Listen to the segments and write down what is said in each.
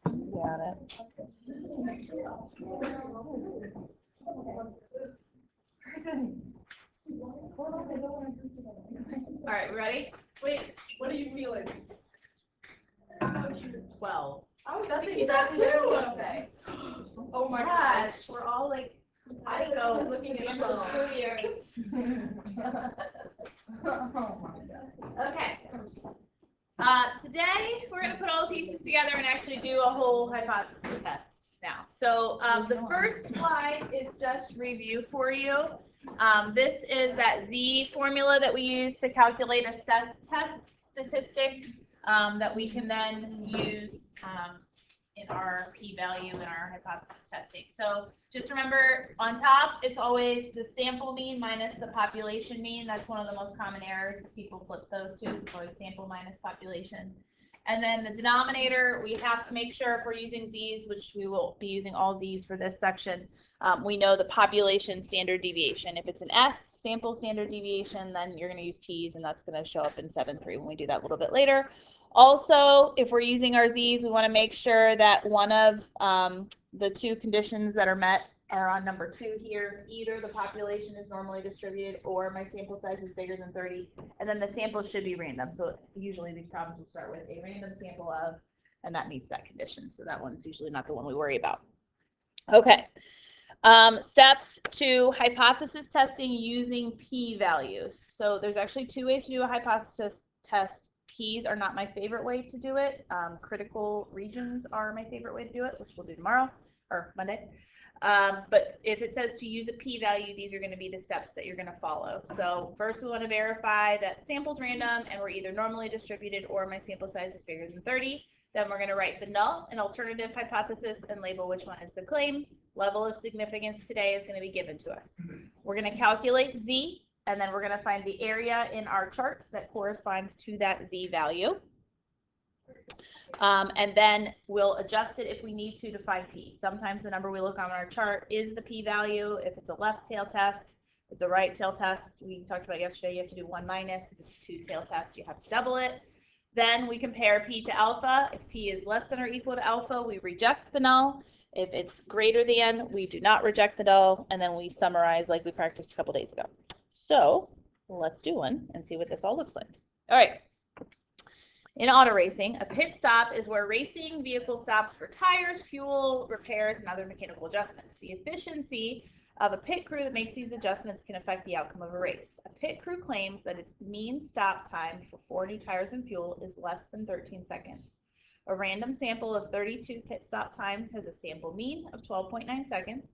Got it. All right, ready? Wait, what are you feeling? 12. Oh, that's exactly what I was gonna say. Oh my gosh. We're all like, I was looking at the phone. Okay. Today we're going to put all the pieces together and actually do a whole hypothesis test now. So the first slide is just review for you. This is that Z formula that we use to calculate a test statistic that we can then use in our p-value in our hypothesis testing. So just remember, on top, it's always the sample mean minus the population mean. That's one of the most common errors is people flip those two. It's always sample minus population. And then the denominator, we have to make sure if we're using Z's, which we will be using all Z's for this section, we know the population standard deviation. If it's an S, sample standard deviation, then you're going to use T's, and that's going to show up in 7.3 when we do that a little bit later. Also, if we're using our Z's, we want to make sure that one of the two conditions that are met are on number 2 here. Either the population is normally distributed or my sample size is bigger than 30. And then the sample should be random. So usually these problems will start with a random sample of, and that meets that condition. So that one's usually not the one we worry about. Okay. Steps to hypothesis testing using p-values. So there's actually 2 ways to do a hypothesis test. P's are not my favorite way to do it. Critical regions are my favorite way to do it, which we'll do tomorrow or Monday. But if it says to use a p-value, these are going to be the steps that you're going to follow. So first we want to verify that sample's random and we're either normally distributed or my sample size is bigger than 30. Then we're going to write the null and alternative hypothesis and label which one is the claim. Level of significance today is going to be given to us. We're going to calculate Z, and then we're going to find the area in our chart that corresponds to that Z value. And then we'll adjust it if we need to find P. Sometimes the number we look on our chart is the P value. If it's a left tail test, it's a right tail test. We talked about yesterday, you have to do 1 minus. If it's a 2 tail test, you have to double it. Then we compare P to alpha. If P is less than or equal to alpha, we reject the null. If it's greater than, we do not reject the null. And then we summarize like we practiced a couple days ago. So let's do one and see what this all looks like. All right. In auto racing, a pit stop is where racing vehicle stops for tires, fuel, repairs, and other mechanical adjustments. The efficiency of a pit crew that makes these adjustments can affect the outcome of a race. A pit crew claims that its mean stop time for 40 tires and fuel is less than 13 seconds. A random sample of 32 pit stop times has a sample mean of 12.9 seconds.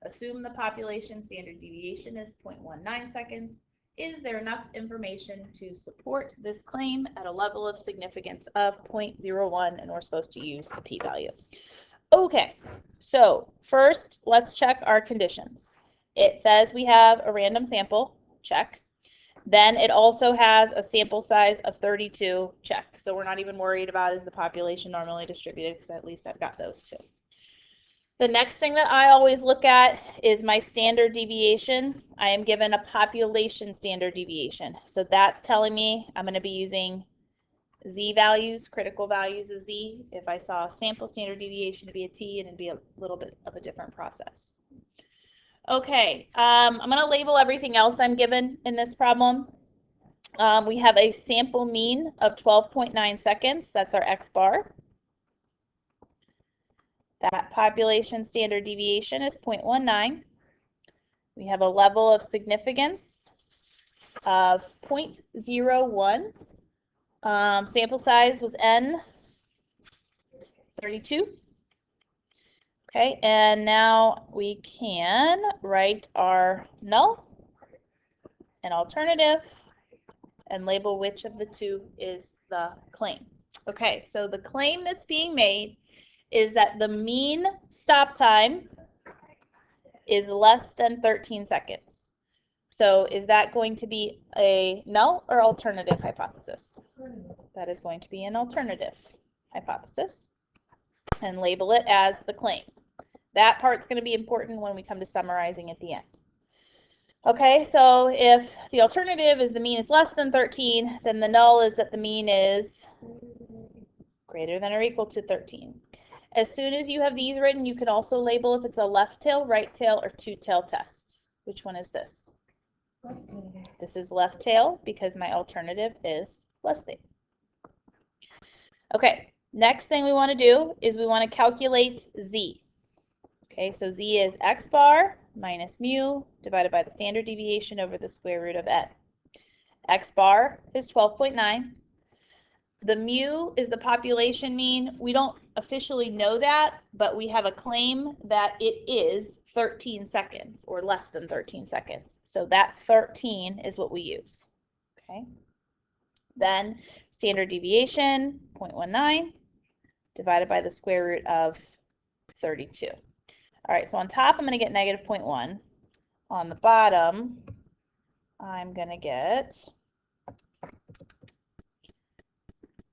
Assume the population standard deviation is 0.19 seconds. Is there enough information to support this claim at a level of significance of 0.01, and we're supposed to use the p-value. Okay, so first let's check our conditions. It says we have a random sample, check. Then it also has a sample size of 32, check. So we're not even worried about is the population normally distributed, because at least I've got those two. The next thing that I always look at is my standard deviation. I am given a population standard deviation. So that's telling me I'm going to be using Z values, critical values of Z. If I saw a sample standard deviation, it'd be a T, and it'd be a little bit of a different process. Okay, I'm going to label everything else I'm given in this problem. We have a sample mean of 12.9 seconds. That's our X bar. That population standard deviation is 0.19. We have a level of significance of 0.01. Sample size was N, 32. Okay, and now we can write our null and alternative and label which of the two is the claim. Okay, so the claim that's being made is that the mean stop time is less than 13 seconds. So is that going to be a null or alternative hypothesis? That is going to be an alternative hypothesis, and label it as the claim. That part's going to be important when we come to summarizing at the end. Okay, so if the alternative is the mean is less than 13, then the null is that the mean is greater than or equal to 13. As soon as you have these written, you can also label if it's a left tail, right tail, or two-tail test. Which one is this? This is left tail because my alternative is less than. Okay, next thing we want to do is we want to calculate z. Okay, so z is x bar minus mu divided by the standard deviation over the square root of n. X bar is 12.9. The mu is the population mean. We don't officially know that, but we have a claim that it is 13 seconds or less than 13 seconds. So that 13 is what we use. Okay. Then standard deviation, 0.19, divided by the square root of 32. All right, so on top, I'm going to get negative 0.1. On the bottom, I'm going to get,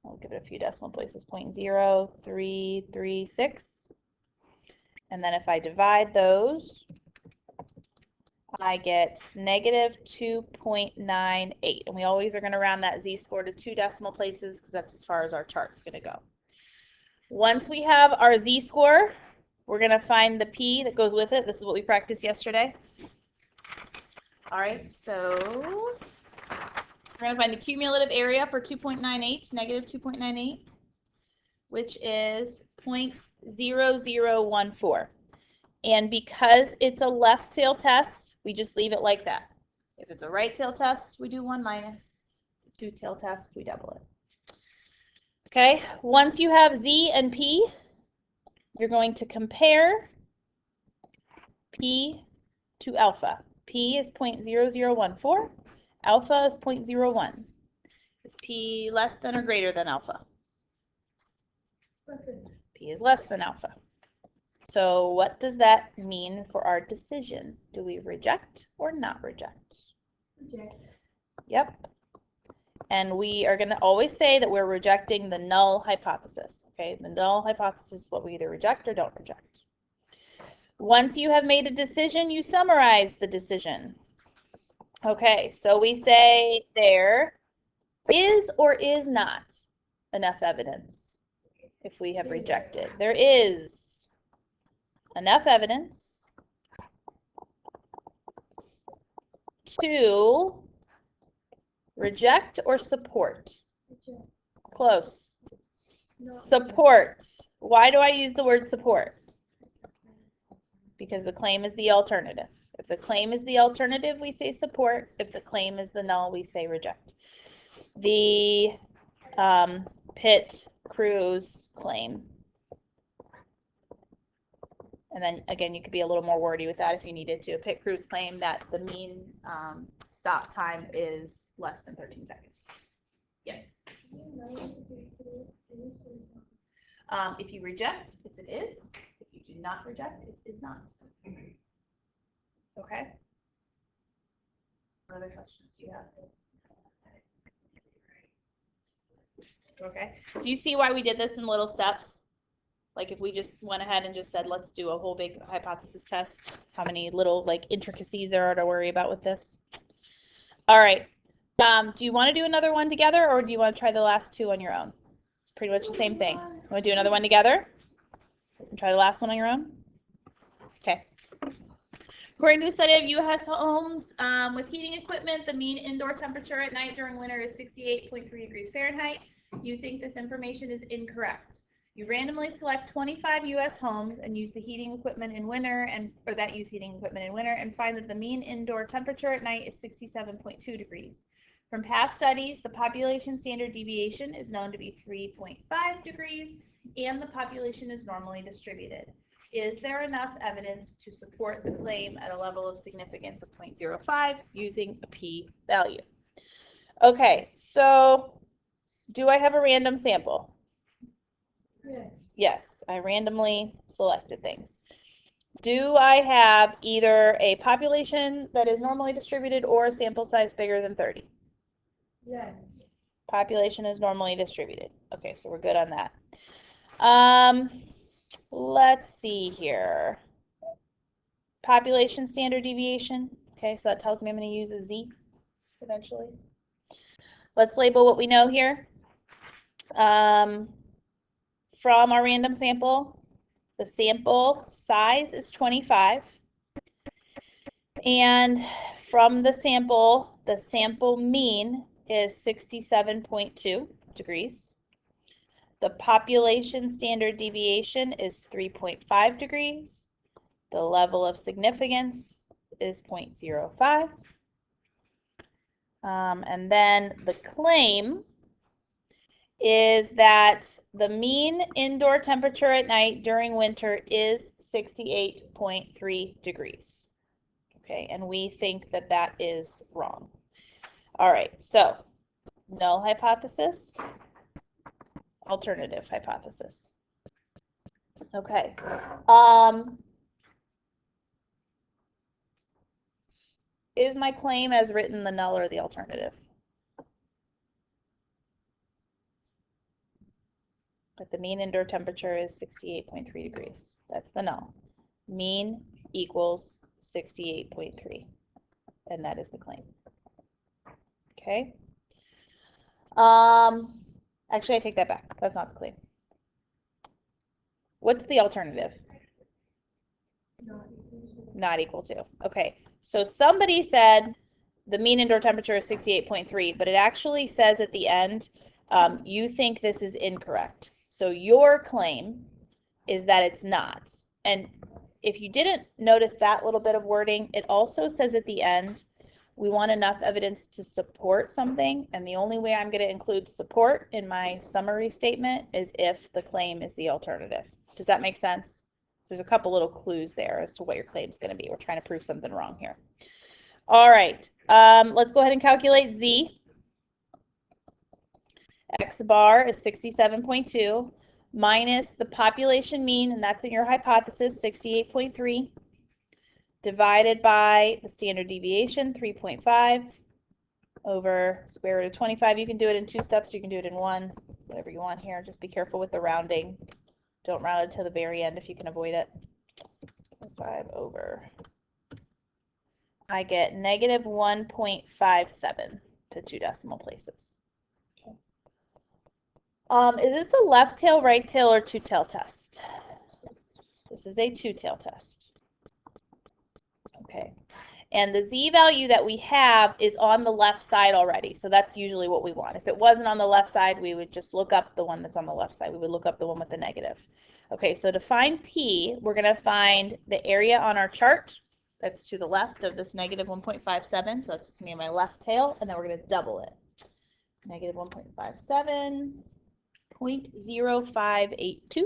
I'll give it a few decimal places, 0.0336. And then if I divide those, I get negative 2.98. And we always are going to round that z-score to 2 decimal places because that's as far as our chart's going to go. Once we have our z-score, we're going to find the p that goes with it. This is what we practiced yesterday. All right, so we're going to find the cumulative area for 2.98, negative 2.98, which is 0.0014. And because it's a left tail test, we just leave it like that. If it's a right tail test, we do 1 minus. If it's a two-tail test, we double it. Okay, once you have z and p, you're going to compare p to alpha. P is 0.0014, alpha is 0.01. Is p less than or greater than alpha? P is less than alpha. So what does that mean for our decision? Do we reject or not reject? Reject. Yep. And we are going to always say that we're rejecting the null hypothesis. Okay, the null hypothesis is what we either reject or don't reject. Once you have made a decision, you summarize the decision. Okay, so we say there is or is not enough evidence if we have rejected. There is enough evidence to reject or support. Close. No. Support. Why do I use the word support? Because the claim is the alternative. If the claim is the alternative, we say support. If the claim is the null, we say reject. The Pitt-Cruz claim. And then again, you could be a little more wordy with that if you needed to. A Pitt-Cruz claim that the mean stop time is less than 13 seconds. Yes. If you reject, it's an is. If you do not reject, it's is not. Okay. What other questions do you have? Okay. Do you see why we did this in little steps? Like if we just went ahead and just said, let's do a whole big hypothesis test, how many little like intricacies there are to worry about with this? All right. Do you want to do another one together or do you want to try the last two on your own? It's pretty much the same thing. You want to do another one together? And try the last one on your own? Okay. According to a study of U.S. homes with heating equipment, the mean indoor temperature at night during winter is 68.3 degrees Fahrenheit. You think this information is incorrect. You randomly select 25 U.S. homes and use the heating equipment in winter or that use heating equipment in winter and find that the mean indoor temperature at night is 67.2 degrees. From past studies, the population standard deviation is known to be 3.5 degrees and the population is normally distributed. Is there enough evidence to support the claim at a level of significance of 0.05 using a p-value? Okay, so do I have a random sample? Yes. Yes, I randomly selected things. Do I have either a population that is normally distributed or a sample size bigger than 30? Yes. Population is normally distributed. Okay, so we're good on that. Let's see here. Population standard deviation. Okay, so that tells me I'm going to use a z eventually. Let's label what we know here. From our random sample, The sample size is 25. And from the sample mean is 67.2 degrees. The population standard deviation is 3.5 degrees. The level of significance is 0.05. And then the claim is that the mean indoor temperature at night during winter is 68.3 degrees. Okay, and we think that that is wrong. All right, so null hypothesis, alternative hypothesis. Okay. Is my claim as written the null or the alternative? But the mean indoor temperature is 68.3 degrees. That's the null. Mean equals 68.3. And that is the claim. Okay. Actually, I take that back. That's not the claim. What's the alternative? Not equal to. Okay. So somebody said the mean indoor temperature is 68.3, but it actually says at the end, you think this is incorrect. So your claim is that it's not. And if you didn't notice that little bit of wording, it also says at the end, we want enough evidence to support something. And the only way I'm going to include support in my summary statement is if the claim is the alternative. Does that make sense? There's a couple little clues there as to what your claim is going to be. We're trying to prove something wrong here. All right, let's go ahead and calculate Z. X bar is 67.2 minus the population mean, and that's in your hypothesis, 68.3, divided by the standard deviation, 3.5, over square root of 25. You can do it in 2 steps, or you can do it in 1, whatever you want here. Just be careful with the rounding. Don't round it to the very end if you can avoid it. 5 over. I get negative 1.57 to 2 decimal places. Is this a left tail, right tail, or two-tail test? This is a two-tail test. Okay. And the Z value that we have is on the left side already, so that's usually what we want. If it wasn't on the left side, we would just look up the one that's on the left side. We would look up the one with the negative. Okay, so to find P, we're going to find the area on our chart that's to the left of this negative 1.57, so that's just going to be my left tail, and then we're going to double it. Negative 1.57. 0.0582,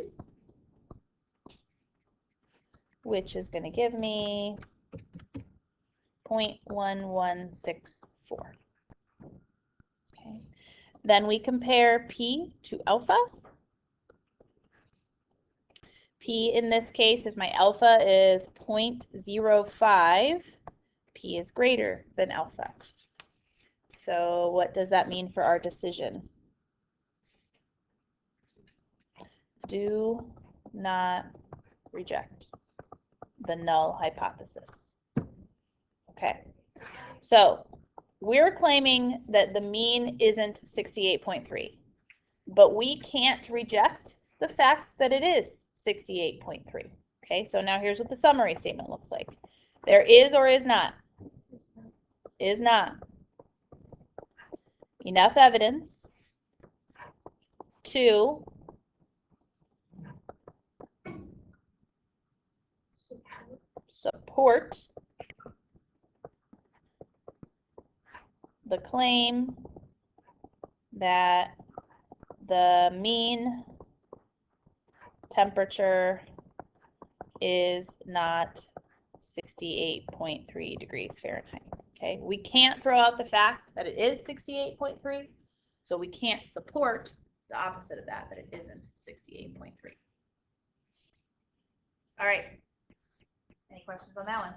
which is going to give me 0.1164. Okay. Then we compare P to alpha. P in this case, if my alpha is 0.05, P is greater than alpha. So what does that mean for our decision? Do not reject the null hypothesis. Okay, so we're claiming that the mean isn't 68.3, but we can't reject the fact that it is 68.3. Okay, so now here's what the summary statement looks like. There is or is not enough evidence to support the claim that the mean temperature is not 68.3 degrees Fahrenheit. Okay, we can't throw out the fact that it is 68.3, so we can't support the opposite of that it isn't 68.3. All right. Any questions on that one?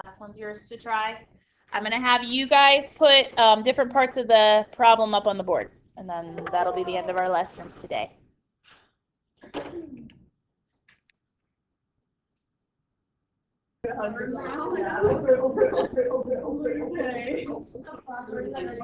Last one's yours to try. I'm going to have you guys put different parts of the problem up on the board, and then that'll be the end of our lesson today.